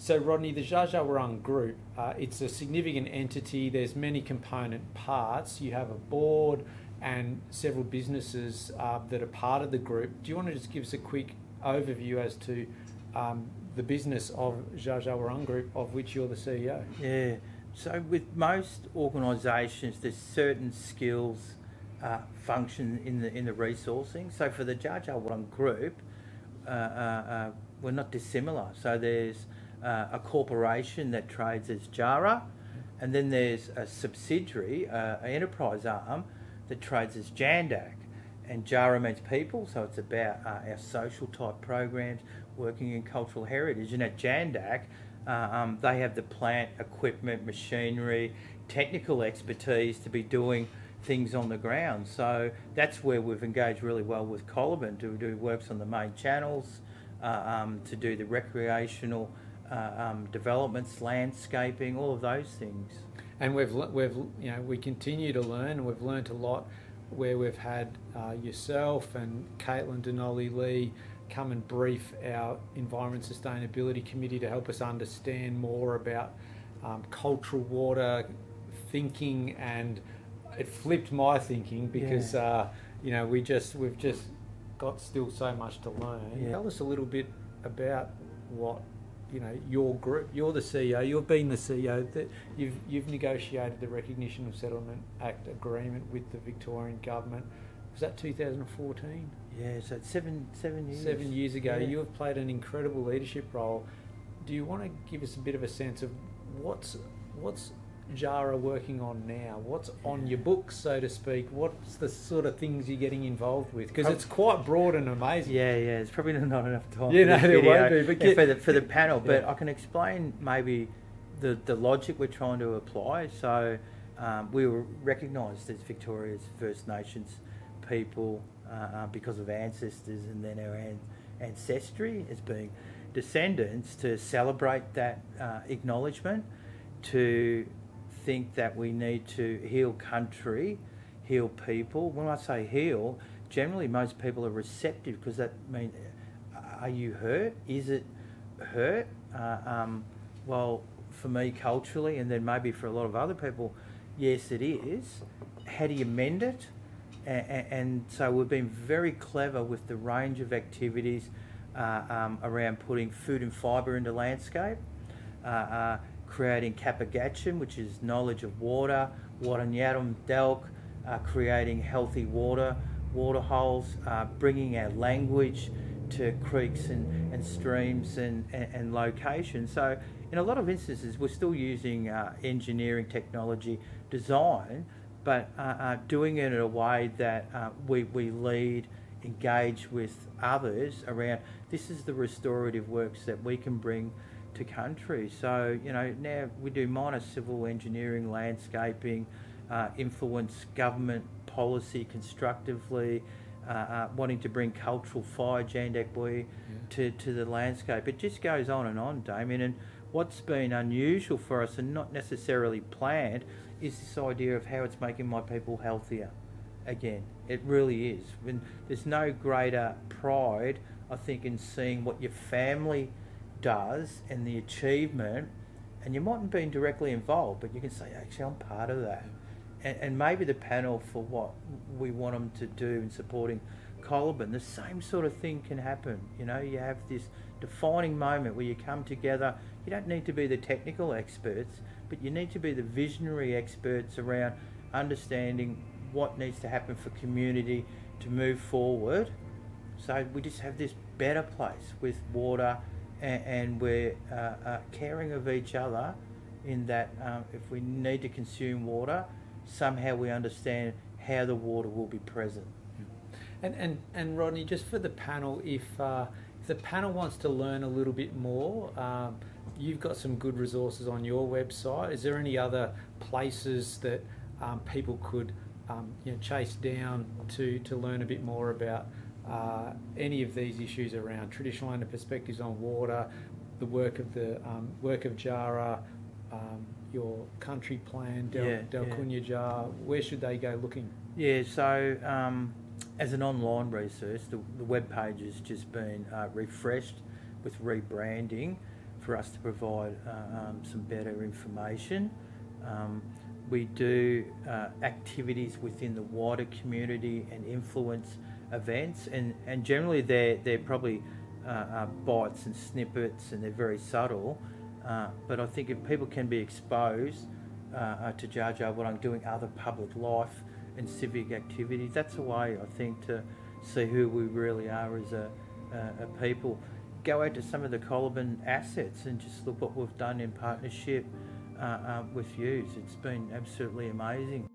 So Rodney, the Dja Dja Wurrung group, it's a significant entity. There's many component parts. You have a board and several businesses that are part of the group. Do you want to just give us a quick overview as to the business of Dja Dja Wurrung Group, of which you're the CEO? Yeah. So with most organisations, there's certain skills function in the resourcing. So for the Dja Dja Wurrung Group, we're not dissimilar. So there's a corporation that trades as Djara, and then there's a subsidiary, an enterprise arm that trades as Jandak. And Djara means people, so it's about our social type programs, working in cultural heritage. And at Jandak, they have the plant, equipment, machinery, technical expertise to be doing things on the ground. So that's where we've engaged really well with Coliban to do works on the main channels, to do the recreational developments, landscaping, all of those things. And we continue to learn. We've learnt a lot where we've had yourself and Caitlin Denoli-Lee come and brief our Environment Sustainability Committee to help us understand more about cultural water thinking, and it flipped my thinking because we've just got still so much to learn. Yeah. Tell us a little bit about what your group. You're the CEO. You've been the CEO. That you've negotiated the Recognition of Settlement Act agreement with the Victorian government. Was that 2014? Yeah, so it's seven years. 7 years ago. Yeah. You have played an incredible leadership role. Do you want to give us a bit of a sense of what's Djara working on now? What's on your books, so to speak? What's the sort of things you're getting involved with? Because it's quite broad and amazing. Yeah, it's probably not enough time there won't be, but for the panel. But I can explain maybe the logic we're trying to apply. So we were recognised as Victoria's First Nations people because of ancestors and then our ancestry as being descendants, to celebrate that acknowledgement, to think that we need to heal country, heal people. When I say heal, generally most people are receptive, because that means, are you hurt? Is it hurt? Well, for me culturally, and then maybe for a lot of other people, yes it is. How do you mend it? And so we've been very clever with the range of activities around putting food and fibre into landscape, creating Kapagachin, which is knowledge of water, Waranyatum Delk, creating healthy water holes, bringing our language to creeks and streams and locations. So in a lot of instances we're still using engineering, technology, design, but doing it in a way that we lead, engage with others around, this is the restorative works that we can bring to country. So now we do minor civil engineering, landscaping, influence government policy constructively, wanting to bring cultural fire, Jandak Boy, to the landscape. It just goes on, Damian. And what's been unusual for us and not necessarily planned is this idea of how it's making my people healthier. Again, it really is. When there's no greater pride, I think, in seeing what your family does and the achievement, and you mightn't be directly involved, but you can say, actually, I'm part of that. And maybe the panel for what we want them to do in supporting Coliban, the same sort of thing can happen. You have this defining moment where you come together. You don't need to be the technical experts, but you need to be the visionary experts around understanding what needs to happen for community to move forward. So we just have this better place with water, and we're caring of each other in that if we need to consume water, somehow we understand how the water will be present. And Rodney, just for the panel, if the panel wants to learn a little bit more, you've got some good resources on your website. Is there any other places that people could chase down to learn a bit more about any of these issues around traditional owner perspectives on water, the work of Djara, your country plan, Delkunya Jar? Where should they go looking? Yeah, so as an online resource, the web page has just been refreshed with rebranding for us to provide some better information. We do activities within the wider community and influence events, and generally they're probably bites and snippets, and they're very subtle. But I think if people can be exposed to Dja Dja Wurrung doing other public life and civic activities, that's a way, I think, to see who we really are as a people. Go out to some of the Colaburn assets and just look what we've done in partnership with youth. It's been absolutely amazing.